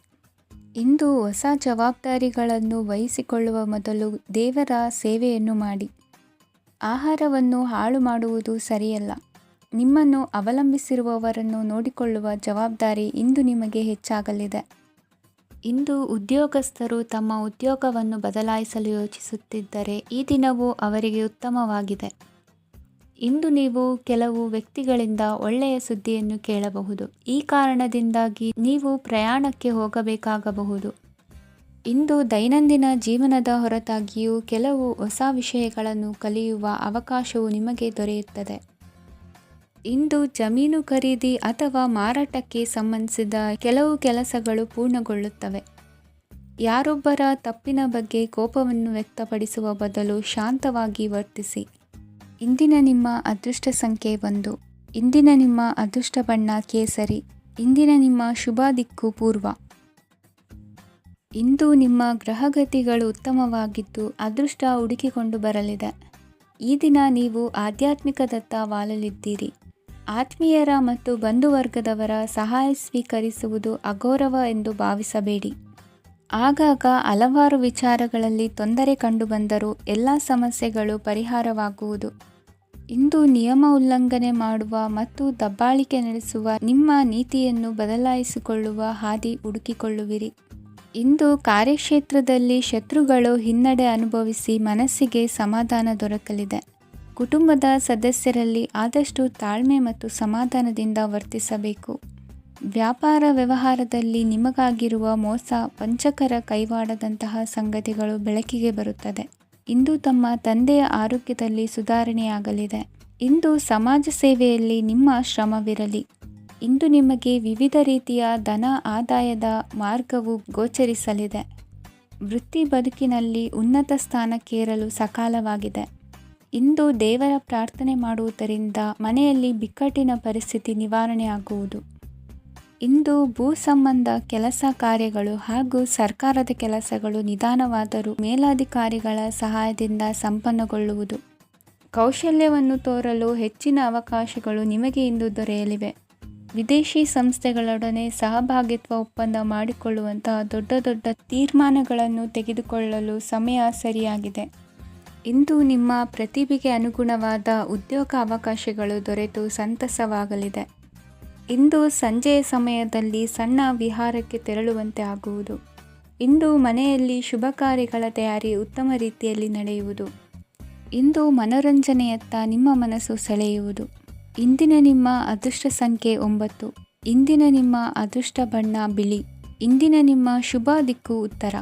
ಇಂದು ಹೊಸ ಜವಾಬ್ದಾರಿಗಳನ್ನು ವಹಿಸಿಕೊಳ್ಳುವ ಮೊದಲು ದೇವರ ಸೇವೆಯನ್ನು ಮಾಡಿ. ಆಹಾರವನ್ನು ಹಾಳು ಮಾಡುವುದು ಸರಿಯಲ್ಲ. ನಿಮ್ಮನ್ನು ಅವಲಂಬಿಸಿರುವವರನ್ನು ನೋಡಿಕೊಳ್ಳುವ ಜವಾಬ್ದಾರಿ ಇಂದು ನಿಮಗೆ ಹೆಚ್ಚಾಗಲಿದೆ. ಇಂದು ಉದ್ಯೋಗಸ್ಥರು ತಮ್ಮ ಉದ್ಯೋಗವನ್ನು ಬದಲಾಯಿಸಲು ಯೋಚಿಸುತ್ತಿದ್ದರೆ ಈ ದಿನವೂ ಅವರಿಗೆ ಉತ್ತಮವಾಗಿದೆ. ಇಂದು ನೀವು ಕೆಲವು ವ್ಯಕ್ತಿಗಳಿಂದ ಒಳ್ಳೆಯ ಸುದ್ದಿಯನ್ನು ಕೇಳಬಹುದು. ಈ ಕಾರಣದಿಂದಾಗಿ ನೀವು ಪ್ರಯಾಣಕ್ಕೆ ಹೋಗಬೇಕಾಗಬಹುದು. ಇಂದು ದೈನಂದಿನ ಜೀವನದ ಹೊರತಾಗಿಯೂ ಕೆಲವು ಹೊಸ ವಿಷಯಗಳನ್ನು ಕಲಿಯುವ ಅವಕಾಶವು ನಿಮಗೆ ದೊರೆಯುತ್ತದೆ. ಇಂದು ಜಮೀನು ಖರೀದಿ ಅಥವಾ ಮಾರಾಟಕ್ಕೆ ಸಂಬಂಧಿಸಿದ ಕೆಲವು ಕೆಲಸಗಳು ಪೂರ್ಣಗೊಳ್ಳುತ್ತವೆ. ಯಾರೊಬ್ಬರ ತಪ್ಪಿನ ಬಗ್ಗೆ ಕೋಪವನ್ನು ವ್ಯಕ್ತಪಡಿಸುವ ಬದಲು ಶಾಂತವಾಗಿ ವರ್ತಿಸಿ. ಇಂದಿನ ನಿಮ್ಮ ಅದೃಷ್ಟ ಸಂಖ್ಯೆ 1. ಇಂದಿನ ನಿಮ್ಮ ಅದೃಷ್ಟ ಬಣ್ಣ ಕೇಸರಿ. ಇಂದಿನ ನಿಮ್ಮ ಶುಭ ದಿಕ್ಕು ಪೂರ್ವ. ಇಂದು ನಿಮ್ಮ ಗ್ರಹಗತಿಗಳು ಉತ್ತಮವಾಗಿದ್ದು ಅದೃಷ್ಟ ಹುಡುಕಿಕೊಂಡು ಬರಲಿದೆ. ಈ ದಿನ ನೀವು ಆಧ್ಯಾತ್ಮಿಕದತ್ತ ವಾಲಲಿದ್ದೀರಿ. ಆತ್ಮೀಯರ ಮತ್ತು ಬಂಧುವರ್ಗದವರ ಸಹಾಯ ಸ್ವೀಕರಿಸುವುದು ಅಗೌರವ ಎಂದು ಭಾವಿಸಬೇಡಿ. ಆಗಾಗ ಹಲವಾರು ವಿಚಾರಗಳಲ್ಲಿ ತೊಂದರೆ ಕಂಡುಬಂದರೂ ಎಲ್ಲ ಸಮಸ್ಯೆಗಳು ಪರಿಹಾರವಾಗುವುದು. ಇಂದು ನಿಯಮ ಉಲ್ಲಂಘನೆ ಮಾಡುವ ಮತ್ತು ದಬ್ಬಾಳಿಕೆ ನಡೆಸುವ ನಿಮ್ಮ ನೀತಿಯನ್ನು ಬದಲಾಯಿಸಿಕೊಳ್ಳುವ ಹಾದಿ ಹುಡುಕಿಕೊಳ್ಳುವಿರಿ. ಇಂದು ಕಾರ್ಯಕ್ಷೇತ್ರದಲ್ಲಿ ಶತ್ರುಗಳು ಹಿನ್ನಡೆ ಅನುಭವಿಸಿ ಮನಸ್ಸಿಗೆ ಸಮಾಧಾನ ದೊರಕಲಿದೆ. ಕುಟುಂಬದ ಸದಸ್ಯರಲ್ಲಿ ಆದಷ್ಟು ತಾಳ್ಮೆ ಮತ್ತು ಸಮಾಧಾನದಿಂದ ವರ್ತಿಸಬೇಕು. ವ್ಯಾಪಾರ ವ್ಯವಹಾರದಲ್ಲಿ ನಿಮಗಾಗಿರುವ ಮೋಸ, ವಂಚಕರ ಕೈವಾಡದಂತಹ ಸಂಗತಿಗಳು ಬೆಳಕಿಗೆ ಬರುತ್ತದೆ. ಇಂದು ತಮ್ಮ ತಂದೆಯ ಆರೋಗ್ಯದಲ್ಲಿ ಸುಧಾರಣೆಯಾಗಲಿದೆ. ಇಂದು ಸಮಾಜ ಸೇವೆಯಲ್ಲಿ ನಿಮ್ಮ ಶ್ರಮವಿರಲಿ. ಇಂದು ನಿಮಗೆ ವಿವಿಧ ರೀತಿಯ ಧನ ಆದಾಯದ ಮಾರ್ಗವು ಗೋಚರಿಸಲಿದೆ. ವೃತ್ತಿ ಬದುಕಿನಲ್ಲಿ ಉನ್ನತ ಸ್ಥಾನಕ್ಕೇರಲು ಸಕಾಲವಾಗಿದೆ. ಇಂದು ದೇವರ ಪ್ರಾರ್ಥನೆ ಮಾಡುವುದರಿಂದ ಮನೆಯಲ್ಲಿ ಬಿಕ್ಕಟ್ಟಿನ ಪರಿಸ್ಥಿತಿ ನಿವಾರಣೆಯಾಗುವುದು. ಇಂದು ಭೂ ಸಂಬಂಧ ಕೆಲಸ ಕಾರ್ಯಗಳು ಹಾಗೂ ಸರ್ಕಾರದ ಕೆಲಸಗಳು ನಿಧಾನವಾದರೂ ಮೇಲಾಧಿಕಾರಿಗಳ ಸಹಾಯದಿಂದ ಸಂಪನ್ನಗೊಳ್ಳುವುದು. ಕೌಶಲ್ಯವನ್ನು ತೋರಲು ಹೆಚ್ಚಿನ ಅವಕಾಶಗಳು ನಿಮಗೆ ಇಂದು ದೊರೆಯಲಿವೆ. ವಿದೇಶಿ ಸಂಸ್ಥೆಗಳೊಡನೆ ಸಹಭಾಗಿತ್ವ ಒಪ್ಪಂದ ಮಾಡಿಕೊಳ್ಳುವಂತಹ ದೊಡ್ಡ ದೊಡ್ಡ ತೀರ್ಮಾನಗಳನ್ನು ತೆಗೆದುಕೊಳ್ಳಲು ಸಮಯ ಸರಿಯಾಗಿದೆ. ಇಂದು ನಿಮ್ಮ ಪ್ರತಿಭೆಗೆ ಅನುಗುಣವಾದ ಉದ್ಯೋಗ ಅವಕಾಶಗಳು ದೊರೆತು ಸಂತಸವಾಗಲಿದೆ. ಇಂದು ಸಂಜೆಯ ಸಮಯದಲ್ಲಿ ಸಣ್ಣ ವಿಹಾರಕ್ಕೆ ತೆರಳುವಂತೆ ಆಗುವುದು. ಇಂದು ಮನೆಯಲ್ಲಿ ಶುಭ ಕಾರ್ಯಗಳ ತಯಾರಿ ಉತ್ತಮ ರೀತಿಯಲ್ಲಿ ನಡೆಯುವುದು. ಇಂದು ಮನೋರಂಜನೆಯತ್ತ ನಿಮ್ಮ ಮನಸ್ಸು ಸೆಳೆಯುವುದು. ಇಂದಿನ ನಿಮ್ಮ ಅದೃಷ್ಟ ಸಂಖ್ಯೆ 9. ಇಂದಿನ ನಿಮ್ಮ ಅದೃಷ್ಟ ಬಣ್ಣ ಬಿಳಿ. ಇಂದಿನ ನಿಮ್ಮ ಶುಭ ದಿಕ್ಕು ಉತ್ತರ.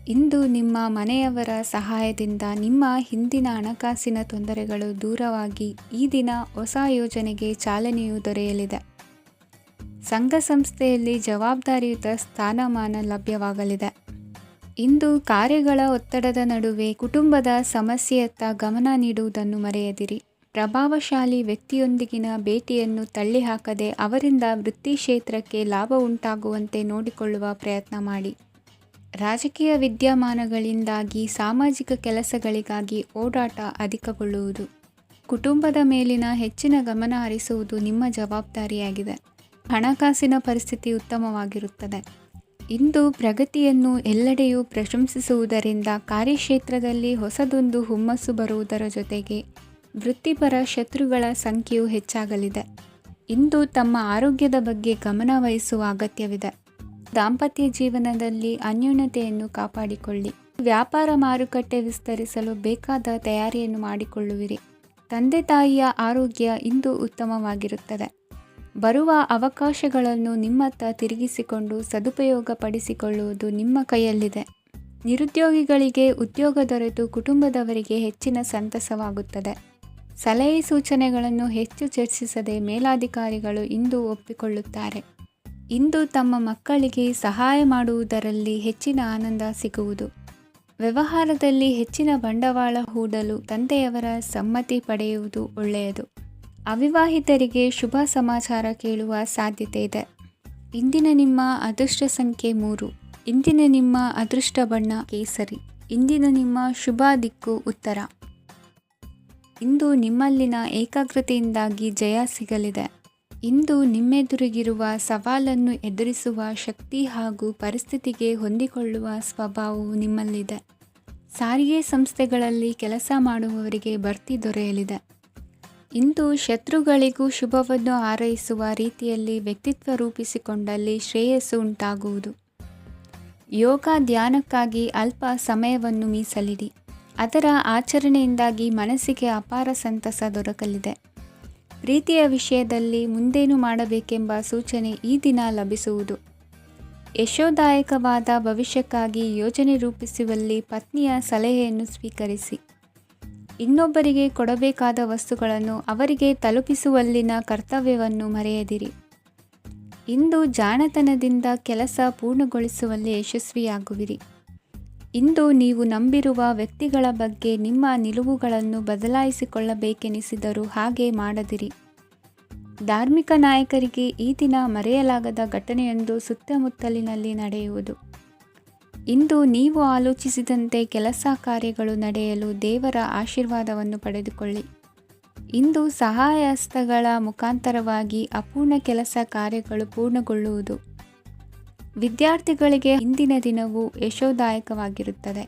ಇಂದು ನಿಮ್ಮ ಮನೆಯವರ ಸಹಾಯದಿಂದ ನಿಮ್ಮ ಹಿಂದಿನ ಹಣಕಾಸಿನ ತೊಂದರೆಗಳು ದೂರವಾಗಿ ಈ ದಿನ ಹೊಸ ಯೋಜನೆಗೆ ಚಾಲನೆಯು ದೊರೆಯಲಿದೆ. ಸಂಘ ಸಂಸ್ಥೆಯಲ್ಲಿ ಜವಾಬ್ದಾರಿಯುತ ಸ್ಥಾನಮಾನ ಲಭ್ಯವಾಗಲಿದೆ. ಇಂದು ಕಾರ್ಯಗಳ ಒತ್ತಡದ ನಡುವೆ ಕುಟುಂಬದ ಸಮಸ್ಯೆಯತ್ತ ಗಮನ ನೀಡುವುದನ್ನು ಮರೆಯದಿರಿ. ಪ್ರಭಾವಶಾಲಿ ವ್ಯಕ್ತಿಯೊಂದಿಗಿನ ಭೇಟಿಯನ್ನು ತಳ್ಳಿಹಾಕದೆ ಅವರಿಂದ ವೃತ್ತಿ ಕ್ಷೇತ್ರಕ್ಕೆ ಲಾಭ ಉಂಟಾಗುವಂತೆ ನೋಡಿಕೊಳ್ಳುವ ಪ್ರಯತ್ನ ಮಾಡಿ. ರಾಜಕೀಯ ವಿದ್ಯಮಾನಗಳಿಂದಾಗಿ ಸಾಮಾಜಿಕ ಕೆಲಸಗಳಿಗಾಗಿ ಓಡಾಟ ಅಧಿಕಗೊಳ್ಳುವುದು. ಕುಟುಂಬದ ಮೇಲಿನ ಹೆಚ್ಚಿನ ಗಮನ ಹರಿಸುವುದು ನಿಮ್ಮ ಜವಾಬ್ದಾರಿಯಾಗಿದೆ. ಹಣಕಾಸಿನ ಪರಿಸ್ಥಿತಿ ಉತ್ತಮವಾಗಿರುತ್ತದೆ. ಇಂದು ಪ್ರಗತಿಯನ್ನು ಎಲ್ಲೆಡೆಯೂ ಪ್ರಶಂಸಿಸುವುದರಿಂದ ಕಾರ್ಯಕ್ಷೇತ್ರದಲ್ಲಿ ಹೊಸದೊಂದು ಹುಮ್ಮಸ್ಸು ಬರುವುದರ ಜೊತೆಗೆ ವೃತ್ತಿಪರ ಶತ್ರುಗಳ ಸಂಖ್ಯೆಯು ಹೆಚ್ಚಾಗಲಿದೆ. ಇಂದು ತಮ್ಮ ಆರೋಗ್ಯದ ಬಗ್ಗೆ ಗಮನ ವಹಿಸುವ ಅಗತ್ಯವಿದೆ. ದಾಂಪತ್ಯ ಜೀವನದಲ್ಲಿ ಅನ್ಯೋನ್ಯತೆಯನ್ನು ಕಾಪಾಡಿಕೊಳ್ಳಿ. ವ್ಯಾಪಾರ ಮಾರುಕಟ್ಟೆ ವಿಸ್ತರಿಸಲು ಬೇಕಾದ ತಯಾರಿಯನ್ನು ಮಾಡಿಕೊಳ್ಳುವಿರಿ. ತಂದೆ ತಾಯಿಯ ಆರೋಗ್ಯ ಇಂದು ಉತ್ತಮವಾಗಿರುತ್ತದೆ. ಬರುವ ಅವಕಾಶಗಳನ್ನು ನಿಮ್ಮತ್ತ ತಿರುಗಿಸಿಕೊಂಡು ಸದುಪಯೋಗಪಡಿಸಿಕೊಳ್ಳುವುದು ನಿಮ್ಮ ಕೈಯಲ್ಲಿದೆ. ನಿರುದ್ಯೋಗಿಗಳಿಗೆ ಉದ್ಯೋಗ ದೊರೆತು ಕುಟುಂಬದವರಿಗೆ ಹೆಚ್ಚಿನ ಸಂತಸವಾಗುತ್ತದೆ. ಸಲಹೆ ಸೂಚನೆಗಳನ್ನು ಹೆಚ್ಚು ಚರ್ಚಿಸದೆ ಮೇಲಾಧಿಕಾರಿಗಳು ಇಂದು ಒಪ್ಪಿಕೊಳ್ಳುತ್ತಾರೆ. ಇಂದು ತಮ್ಮ ಮಕ್ಕಳಿಗೆ ಸಹಾಯ ಮಾಡುವುದರಲ್ಲಿ ಹೆಚ್ಚಿನ ಆನಂದ ಸಿಗುವುದು. ವ್ಯವಹಾರದಲ್ಲಿ ಹೆಚ್ಚಿನ ಬಂಡವಾಳ ಹೂಡಲು ತಂದೆಯವರ ಸಮ್ಮತಿ ಪಡೆಯುವುದು ಒಳ್ಳೆಯದು. ಅವಿವಾಹಿತರಿಗೆ ಶುಭ ಸಮಾಚಾರ ಕೇಳುವ ಸಾಧ್ಯತೆ ಇದೆ. ಇಂದಿನ ನಿಮ್ಮ ಅದೃಷ್ಟ ಸಂಖ್ಯೆ 3. ಇಂದಿನ ನಿಮ್ಮ ಅದೃಷ್ಟ ಬಣ್ಣ ಕೇಸರಿ. ಇಂದಿನ ನಿಮ್ಮ ಶುಭ ದಿಕ್ಕು ಉತ್ತರ. ಇಂದು ನಿಮ್ಮಲ್ಲಿನ ಏಕಾಗ್ರತೆಯಿಂದಾಗಿ ಜಯ ಸಿಗಲಿದೆ. ಇಂದು ನಿಮ್ಮೆದುರಿಗಿರುವ ಸವಾಲನ್ನು ಎದುರಿಸುವ ಶಕ್ತಿ ಹಾಗೂ ಪರಿಸ್ಥಿತಿಗೆ ಹೊಂದಿಕೊಳ್ಳುವ ಸ್ವಭಾವವು ನಿಮ್ಮಲ್ಲಿದೆ. ಸಾರಿಗೆ ಸಂಸ್ಥೆಗಳಲ್ಲಿ ಕೆಲಸ ಮಾಡುವವರಿಗೆ ಬಡ್ತಿ ದೊರೆಯಲಿದೆ. ಇಂದು ಶತ್ರುಗಳಿಗೂ ಶುಭವನ್ನು ಹಾರೈಸುವ ರೀತಿಯಲ್ಲಿ ವ್ಯಕ್ತಿತ್ವ ರೂಪಿಸಿಕೊಂಡಲ್ಲಿ ಶ್ರೇಯಸ್ಸು ಉಂಟಾಗುವುದು. ಯೋಗ ಧ್ಯಾನಕ್ಕಾಗಿ ಅಲ್ಪ ಸಮಯವನ್ನು ಮೀಸಲಿಡಿ. ಅದರ ಆಚರಣೆಯಿಂದಾಗಿ ಮನಸ್ಸಿಗೆ ಅಪಾರ ಸಂತಸ ದೊರಕಲಿದೆ. ಪ್ರೀತಿಯ ವಿಷಯದಲ್ಲಿ ಮುಂದೇನು ಮಾಡಬೇಕೆಂಬ ಸೂಚನೆ ಈ ದಿನ ಲಭಿಸುವುದು. ಯಶೋದಾಯಕವಾದ ಭವಿಷ್ಯಕ್ಕಾಗಿ ಯೋಜನೆ ರೂಪಿಸುವಲ್ಲಿ ಪತ್ನಿಯ ಸಲಹೆಯನ್ನು ಸ್ವೀಕರಿಸಿ. ಇನ್ನೊಬ್ಬರಿಗೆ ಕೊಡಬೇಕಾದ ವಸ್ತುಗಳನ್ನು ಅವರಿಗೆ ತಲುಪಿಸುವಲ್ಲಿನ ಕರ್ತವ್ಯವನ್ನು ಮರೆಯದಿರಿ. ಇಂದು ಜಾಣತನದಿಂದ ಕೆಲಸ ಪೂರ್ಣಗೊಳಿಸುವಲ್ಲಿ ಯಶಸ್ವಿಯಾಗುವಿರಿ. ಇಂದು ನೀವು ನಂಬಿರುವ ವ್ಯಕ್ತಿಗಳ ಬಗ್ಗೆ ನಿಮ್ಮ ನಿಲುವುಗಳನ್ನು ಬದಲಾಯಿಸಿಕೊಳ್ಳಬೇಕೆನಿಸಿದರೂ ಹಾಗೆ ಮಾಡದಿರಿ. ಧಾರ್ಮಿಕ ನಾಯಕರಿಗೆ ಈ ದಿನ ಮರೆಯಲಾಗದ ಘಟನೆಯೊಂದು ಸುತ್ತಮುತ್ತಲಿನಲ್ಲಿ ನಡೆಯುವುದು. ಇಂದು ನೀವು ಆಲೋಚಿಸಿದಂತೆ ಕೆಲಸ ಕಾರ್ಯಗಳು ನಡೆಯಲು ದೇವರ ಆಶೀರ್ವಾದವನ್ನು ಪಡೆದುಕೊಳ್ಳಿ. ಇಂದು ಸಹಾಯ ಹಸ್ತಗಳ ಮುಖಾಂತರವಾಗಿ ಅಪೂರ್ಣ ಕೆಲಸ ಕಾರ್ಯಗಳು ಪೂರ್ಣಗೊಳ್ಳುವುದು. ವಿದ್ಯಾರ್ಥಿಗಳಿಗೆ ಇಂದಿನ ದಿನವು ಯಶೋದಾಯಕವಾಗಿರುತ್ತದೆ.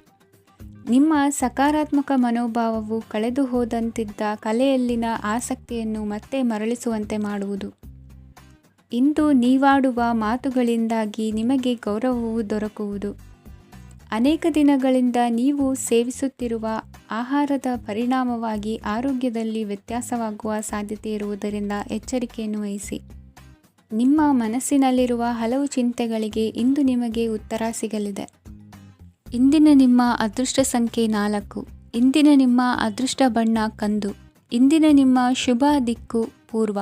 ನಿಮ್ಮ ಸಕಾರಾತ್ಮಕ ಮನೋಭಾವವು ಕಳೆದು ಹೋದಂತಿದ್ದ ಕಲೆಯಲ್ಲಿನ ಆಸಕ್ತಿಯನ್ನು ಮತ್ತೆ ಮರಳಿಸುವಂತೆ ಮಾಡುವುದು. ಇಂದು ನೀವಾಡುವ ಮಾತುಗಳಿಂದಾಗಿ ನಿಮಗೆ ಗೌರವವು ದೊರಕುವುದು. ಅನೇಕ ದಿನಗಳಿಂದ ನೀವು ಸೇವಿಸುತ್ತಿರುವ ಆಹಾರದ ಪರಿಣಾಮವಾಗಿ ಆರೋಗ್ಯದಲ್ಲಿ ವ್ಯತ್ಯಾಸವಾಗುವ ಸಾಧ್ಯತೆ ಇರುವುದರಿಂದ ಎಚ್ಚರಿಕೆಯನ್ನು ವಹಿಸಿ. ನಿಮ್ಮ ಮನಸ್ಸಿನಲ್ಲಿರುವ ಹಲವು ಚಿಂತೆಗಳಿಗೆ ಇಂದು ನಿಮಗೆ ಉತ್ತರ ಸಿಗಲಿದೆ. ಇಂದಿನ ನಿಮ್ಮ ಅದೃಷ್ಟ ಸಂಖ್ಯೆ 4. ಇಂದಿನ ನಿಮ್ಮ ಅದೃಷ್ಟ ಬಣ್ಣ ಕಂದು. ಇಂದಿನ ನಿಮ್ಮ ಶುಭ ದಿಕ್ಕು ಪೂರ್ವ.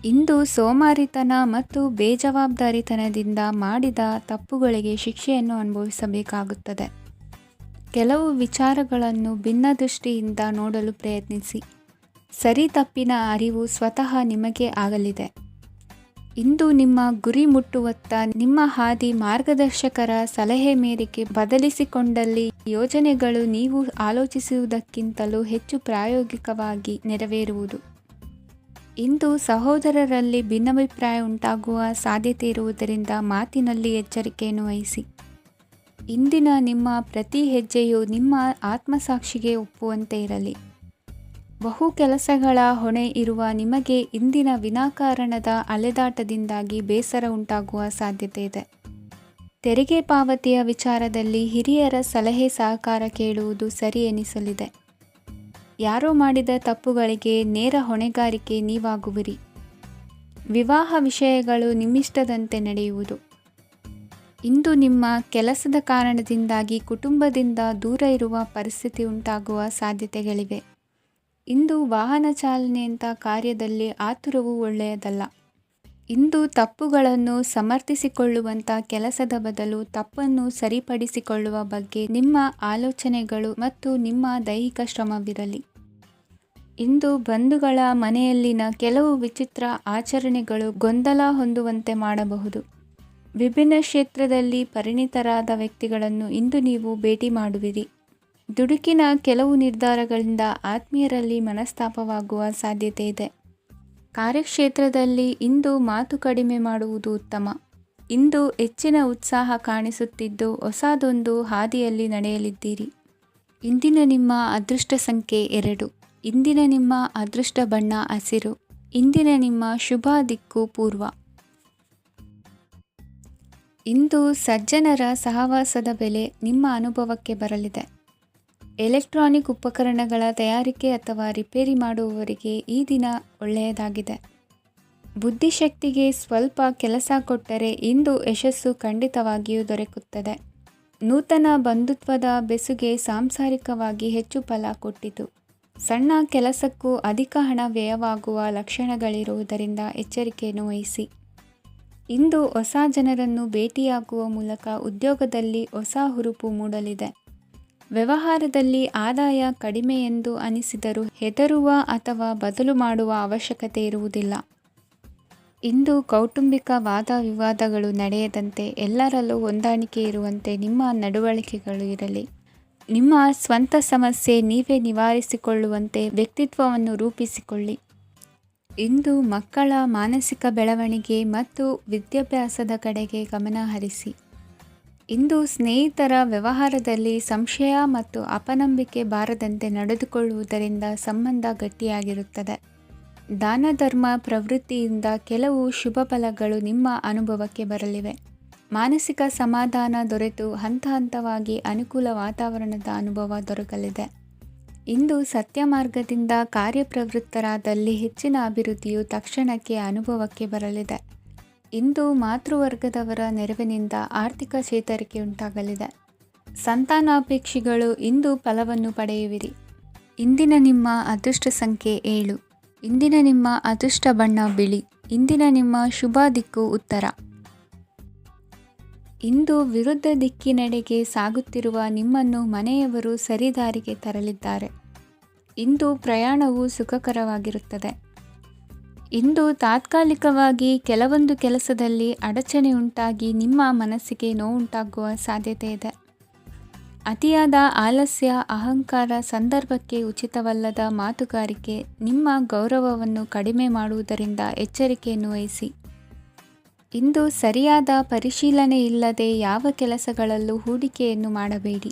ಇಂದು ಸೋಮಾರಿತನ ಮತ್ತು ಬೇಜವಾಬ್ದಾರಿತನದಿಂದ ಮಾಡಿದ ತಪ್ಪುಗಳಿಗೆ ಶಿಕ್ಷೆಯನ್ನು ಅನುಭವಿಸಬೇಕಾಗುತ್ತದೆ. ಕೆಲವು ವಿಚಾರಗಳನ್ನು ಭಿನ್ನ ದೃಷ್ಟಿಯಿಂದ ನೋಡಲು ಪ್ರಯತ್ನಿಸಿ. ಸರಿ ತಪ್ಪಿನ ಅರಿವು ಸ್ವತಃ ನಿಮಗೆ ಆಗಲಿದೆ. ಇಂದು ನಿಮ್ಮ ಗುರಿ ಮುಟ್ಟುವತ್ತ ನಿಮ್ಮ ಹಾದಿ ಮಾರ್ಗದರ್ಶಕರ ಸಲಹೆ ಮೇರೆಗೆ ಬದಲಿಸಿಕೊಂಡಲ್ಲಿ ಯೋಜನೆಗಳು ನೀವು ಆಲೋಚಿಸುವುದಕ್ಕಿಂತಲೂ ಹೆಚ್ಚು ಪ್ರಾಯೋಗಿಕವಾಗಿ ನೆರವೇರುವುದು. ಇಂದು ಸಹೋದರರಲ್ಲಿ ಭಿನ್ನಾಭಿಪ್ರಾಯ ಉಂಟಾಗುವ ಸಾಧ್ಯತೆ ಇರುವುದರಿಂದ ಮಾತಿನಲ್ಲಿ ಎಚ್ಚರಿಕೆಯನ್ನು ವಹಿಸಿ. ಇಂದಿನ ನಿಮ್ಮ ಪ್ರತಿ ಹೆಜ್ಜೆಯು ನಿಮ್ಮ ಆತ್ಮಸಾಕ್ಷಿಗೆ ಒಪ್ಪುವಂತೆ ಇರಲಿ. ಬಹು ಕೆಲಸಗಳ ಹೊಣೆ ಇರುವ ನಿಮಗೆ ಇಂದಿನ ವಿನಾಕಾರಣದ ಅಲೆದಾಟದಿಂದಾಗಿ ಬೇಸರ ಉಂಟಾಗುವ ಸಾಧ್ಯತೆ ಇದೆ. ತೆರಿಗೆ ಪಾವತಿಯ ವಿಚಾರದಲ್ಲಿ ಹಿರಿಯರ ಸಲಹೆ ಸಹಕಾರ ಕೇಳುವುದು ಸರಿ ಎನಿಸಲಿದೆ. ಯಾರೋ ಮಾಡಿದ ತಪ್ಪುಗಳಿಗೆ ನೇರ ಹೊಣೆಗಾರಿಕೆ ನೀವಾಗುವಿರಿ. ವಿವಾಹ ವಿಷಯಗಳು ನಿಮ್ಮಿಷ್ಟದಂತೆ ನಡೆಯುವುದು. ಇಂದು ನಿಮ್ಮ ಕೆಲಸದ ಕಾರಣದಿಂದಾಗಿ ಕುಟುಂಬದಿಂದ ದೂರ ಇರುವ ಪರಿಸ್ಥಿತಿ ಉಂಟಾಗುವ ಸಾಧ್ಯತೆಗಳಿವೆ. ಇಂದು ವಾಹನ ಚಾಲನೆಯಂಥ ಕಾರ್ಯದಲ್ಲಿ ಆತುರವು ಒಳ್ಳೆಯದಲ್ಲ. ಇಂದು ತಪ್ಪುಗಳನ್ನು ಸಮರ್ಥಿಸಿಕೊಳ್ಳುವಂಥ ಕೆಲಸದ ಬದಲು ತಪ್ಪನ್ನು ಸರಿಪಡಿಸಿಕೊಳ್ಳುವ ಬಗ್ಗೆ ನಿಮ್ಮ ಆಲೋಚನೆಗಳು ಮತ್ತು ನಿಮ್ಮ ದೈಹಿಕ ಶ್ರಮವಿರಲಿ. ಇಂದು ಬಂಧುಗಳ ಮನೆಯಲ್ಲಿನ ಕೆಲವು ವಿಚಿತ್ರ ಆಚರಣೆಗಳು ಗೊಂದಲ ಹೊಂದುವಂತೆ ಮಾಡಬಹುದು. ವಿಭಿನ್ನ ಕ್ಷೇತ್ರದಲ್ಲಿ ಪರಿಣಿತರಾದ ವ್ಯಕ್ತಿಗಳನ್ನು ಇಂದು ನೀವು ಭೇಟಿ ಮಾಡುವಿರಿ. ದುಡುಕಿನ ಕೆಲವು ನಿರ್ಧಾರಗಳಿಂದ ಆತ್ಮೀಯರಲ್ಲಿ ಮನಸ್ತಾಪವಾಗುವ ಸಾಧ್ಯತೆ ಇದೆ. ಕಾರ್ಯಕ್ಷೇತ್ರದಲ್ಲಿ ಇಂದು ಮಾತು ಕಡಿಮೆ ಮಾಡುವುದು ಉತ್ತಮ. ಇಂದು ಹೆಚ್ಚಿನ ಉತ್ಸಾಹ ಕಾಣಿಸುತ್ತಿದ್ದು ಹೊಸದೊಂದು ಹಾದಿಯಲ್ಲಿ ನಡೆಯಲಿದ್ದೀರಿ. ಇಂದಿನ ನಿಮ್ಮ ಅದೃಷ್ಟ ಸಂಖ್ಯೆ 2. ಇಂದಿನ ನಿಮ್ಮ ಅದೃಷ್ಟ ಬಣ್ಣ ಹಸಿರು. ಇಂದಿನ ನಿಮ್ಮ ಶುಭ ದಿಕ್ಕು ಪೂರ್ವ. ಇಂದು ಸಜ್ಜನರ ಸಹವಾಸದ ಬೆಲೆ ನಿಮ್ಮ ಅನುಭವಕ್ಕೆ ಬರಲಿದೆ. ಎಲೆಕ್ಟ್ರಾನಿಕ್ ಉಪಕರಣಗಳ ತಯಾರಿಕೆ ಅಥವಾ ರಿಪೇರಿ ಮಾಡುವವರಿಗೆ ಈ ದಿನ ಒಳ್ಳೆಯದಾಗಿದೆ. ಬುದ್ಧಿಶಕ್ತಿಗೆ ಸ್ವಲ್ಪ ಕೆಲಸ ಕೊಟ್ಟರೆ ಇಂದು ಯಶಸ್ಸು ಖಂಡಿತವಾಗಿಯೂ ದೊರಕುತ್ತದೆ. ನೂತನ ಬಂಧುತ್ವದ ಬೆಸುಗೆ ಸಾಂಸಾರಿಕವಾಗಿ ಹೆಚ್ಚು ಫಲ ಕೊಟ್ಟಿತು. ಸಣ್ಣ ಕೆಲಸಕ್ಕೂ ಅಧಿಕ ಹಣ ವ್ಯಯವಾಗುವ ಲಕ್ಷಣಗಳಿರುವುದರಿಂದ ಎಚ್ಚರಿಕೆಯನ್ನು ವಹಿಸಿ. ಇಂದು ಹೊಸ ಜನರನ್ನು ಭೇಟಿಯಾಗುವ ಮೂಲಕ ಉದ್ಯೋಗದಲ್ಲಿ ಹೊಸ ಹುರುಪು ಮೂಡಲಿದೆ. ವ್ಯವಹಾರದಲ್ಲಿ ಆದಾಯ ಕಡಿಮೆ ಎಂದು ಅನಿಸಿದರೂ ಹೆದರುವ ಅಥವಾ ಬದಲು ಮಾಡುವ ಅವಶ್ಯಕತೆ ಇರುವುದಿಲ್ಲ. ಇಂದು ಕೌಟುಂಬಿಕ ವಾದ ವಿವಾದಗಳು ನಡೆಯದಂತೆ ಎಲ್ಲರಲ್ಲೂ ಹೊಂದಾಣಿಕೆ ಇರುವಂತೆ ನಿಮ್ಮ ನಡವಳಿಕೆಗಳು ಇರಲಿ. ನಿಮ್ಮ ಸ್ವಂತ ಸಮಸ್ಯೆ ನೀವೇ ನಿವಾರಿಸಿಕೊಳ್ಳುವಂತೆ ವ್ಯಕ್ತಿತ್ವವನ್ನು ರೂಪಿಸಿಕೊಳ್ಳಿ. ಇಂದು ಮಕ್ಕಳ ಮಾನಸಿಕ ಬೆಳವಣಿಗೆ ಮತ್ತು ವಿದ್ಯಾಭ್ಯಾಸದ ಕಡೆಗೆ ಗಮನ ಹರಿಸಿ. ಇಂದು ಸ್ನೇಹಿತರ ವ್ಯವಹಾರದಲ್ಲಿ ಸಂಶಯ ಮತ್ತು ಅಪನಂಬಿಕೆ ಬಾರದಂತೆ ನಡೆದುಕೊಳ್ಳುವುದರಿಂದ ಸಂಬಂಧ ಗಟ್ಟಿಯಾಗಿರುತ್ತದೆ. ದಾನ ಧರ್ಮ ಪ್ರವೃತ್ತಿಯಿಂದ ಕೆಲವು ಶುಭ ಫಲಗಳು ನಿಮ್ಮ ಅನುಭವಕ್ಕೆ ಬರಲಿವೆ. ಮಾನಸಿಕ ಸಮಾಧಾನ ದೊರೆತು ಹಂತ ಹಂತವಾಗಿ ಅನುಕೂಲ ವಾತಾವರಣದ ಅನುಭವ ದೊರಕಲಿದೆ. ಇಂದು ಸತ್ಯ ಮಾರ್ಗದಿಂದ ಕಾರ್ಯಪ್ರವೃತ್ತರಾದಲ್ಲಿ ಹೆಚ್ಚಿನ ಅಭಿವೃದ್ಧಿಯು ತಕ್ಷಣಕ್ಕೆ ಅನುಭವಕ್ಕೆ ಬರಲಿದೆ. ಇಂದು ಮಾತೃವರ್ಗದವರ ನೆರವಿನಿಂದ ಆರ್ಥಿಕ ಚೇತರಿಕೆ ಉಂಟಾಗಲಿದೆ. ಸಂತಾನಾಪೇಕ್ಷಿಗಳು ಇಂದು ಫಲವನ್ನು ಪಡೆಯುವಿರಿ. ಇಂದಿನ ನಿಮ್ಮ ಅದೃಷ್ಟ ಸಂಖ್ಯೆ 7. ಇಂದಿನ ನಿಮ್ಮ ಅದೃಷ್ಟ ಬಣ್ಣ ಬಿಳಿ. ಇಂದಿನ ನಿಮ್ಮ ಶುಭ ದಿಕ್ಕು ಉತ್ತರ. ಇಂದು ವಿರುದ್ಧ ದಿಕ್ಕಿನೆಡೆಗೆ ಸಾಗುತ್ತಿರುವ ನಿಮ್ಮನ್ನು ಮನೆಯವರು ಸರಿದಾರಿಗೆ ತರಲಿದ್ದಾರೆ. ಇಂದು ಪ್ರಯಾಣವು ಸುಖಕರವಾಗಿರುತ್ತದೆ. ಇಂದು ತಾತ್ಕಾಲಿಕವಾಗಿ ಕೆಲವೊಂದು ಕೆಲಸದಲ್ಲಿ ಅಡಚಣೆ ಉಂಟಾಗಿ ನಿಮ್ಮ ಮನಸ್ಸಿಗೆ ನೋವುಂಟಾಗುವ ಸಾಧ್ಯತೆ ಇದೆ. ಅತಿಯಾದ ಆಲಸ್ಯ, ಅಹಂಕಾರ, ಸಂದರ್ಭಕ್ಕೆ ಉಚಿತವಲ್ಲದ ಮಾತುಗಾರಿಕೆ ನಿಮ್ಮ ಗೌರವವನ್ನು ಕಡಿಮೆ ಮಾಡುವುದರಿಂದ ಎಚ್ಚರಿಕೆಯನ್ನು ವಹಿಸಿ. ಇಂದು ಸರಿಯಾದ ಪರಿಶೀಲನೆ ಇಲ್ಲದೆ ಯಾವ ಕೆಲಸಗಳಲ್ಲೂ ಹೂಡಿಕೆಯನ್ನು ಮಾಡಬೇಡಿ.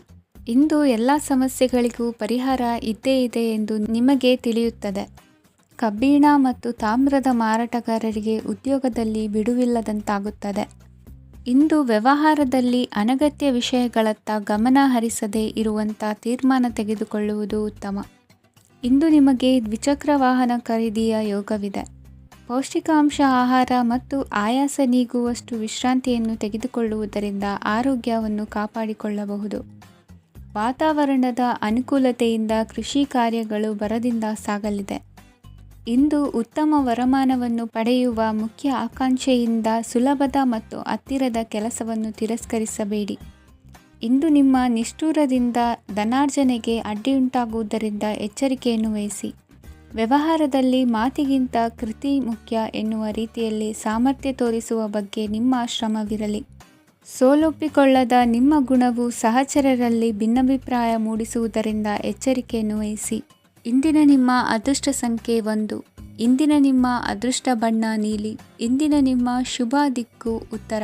ಇಂದು ಎಲ್ಲ ಸಮಸ್ಯೆಗಳಿಗೂ ಪರಿಹಾರ ಇದ್ದೇ ಇದೆ ಎಂದು ನಿಮಗೆ ತಿಳಿಯುತ್ತದೆ. ಕಬ್ಬಿಣ ಮತ್ತು ತಾಮ್ರದ ಮಾರಾಟಗಾರರಿಗೆ ಉದ್ಯೋಗದಲ್ಲಿ ಬಿಡುವಿಲ್ಲದಂತಾಗುತ್ತದೆ. ಇಂದು ವ್ಯವಹಾರದಲ್ಲಿ ಅನಗತ್ಯ ವಿಷಯಗಳತ್ತ ಗಮನ ಹರಿಸದೇ ಇರುವಂಥ ತೀರ್ಮಾನ ತೆಗೆದುಕೊಳ್ಳುವುದು ಉತ್ತಮ. ಇಂದು ನಿಮಗೆ ದ್ವಿಚಕ್ರ ವಾಹನ ಖರೀದಿಯ ಯೋಗವಿದೆ. ಪೌಷ್ಟಿಕಾಂಶ ಆಹಾರ ಮತ್ತು ಆಯಾಸ ನೀಗುವಷ್ಟು ವಿಶ್ರಾಂತಿಯನ್ನು ತೆಗೆದುಕೊಳ್ಳುವುದರಿಂದ ಆರೋಗ್ಯವನ್ನು ಕಾಪಾಡಿಕೊಳ್ಳಬಹುದು. ವಾತಾವರಣದ ಅನುಕೂಲತೆಯಿಂದ ಕೃಷಿ ಕಾರ್ಯಗಳು ಭರದಿಂದ ಸಾಗಲಿದೆ. ಇಂದು ಉತ್ತಮ ವರಮಾನವನ್ನು ಪಡೆಯುವ ಮುಖ್ಯ ಆಕಾಂಕ್ಷೆಯಿಂದ ಸುಲಭದ ಮತ್ತು ಹತ್ತಿರದ ಕೆಲಸವನ್ನು ತಿರಸ್ಕರಿಸಬೇಡಿ. ಇಂದು ನಿಮ್ಮ ನಿಷ್ಠುರದಿಂದ ಧನಾರ್ಜನೆಗೆ ಅಡ್ಡಿಯುಂಟಾಗುವುದರಿಂದ ಎಚ್ಚರಿಕೆಯನ್ನು ವಹಿಸಿ. ವ್ಯವಹಾರದಲ್ಲಿ ಮಾತಿಗಿಂತ ಕೃತಿ ಮುಖ್ಯ ಎನ್ನುವ ರೀತಿಯಲ್ಲಿ ಸಾಮರ್ಥ್ಯ ತೋರಿಸುವ ಬಗ್ಗೆ ನಿಮ್ಮ ಶ್ರಮವಿರಲಿ. ಸೋಲೊಪ್ಪಿಕೊಳ್ಳದ ನಿಮ್ಮ ಗುಣವು ಸಹಚರರಲ್ಲಿ ಭಿನ್ನಾಭಿಪ್ರಾಯ ಮೂಡಿಸುವುದರಿಂದ ಎಚ್ಚರಿಕೆಯನ್ನು ವಹಿಸಿ. ಇಂದಿನ ನಿಮ್ಮ ಅದೃಷ್ಟ ಸಂಖ್ಯೆ 1. ಇಂದಿನ ನಿಮ್ಮ ಅದೃಷ್ಟ ಬಣ್ಣ ನೀಲಿ. ಇಂದಿನ ನಿಮ್ಮ ಶುಭ ದಿಕ್ಕು ಉತ್ತರ.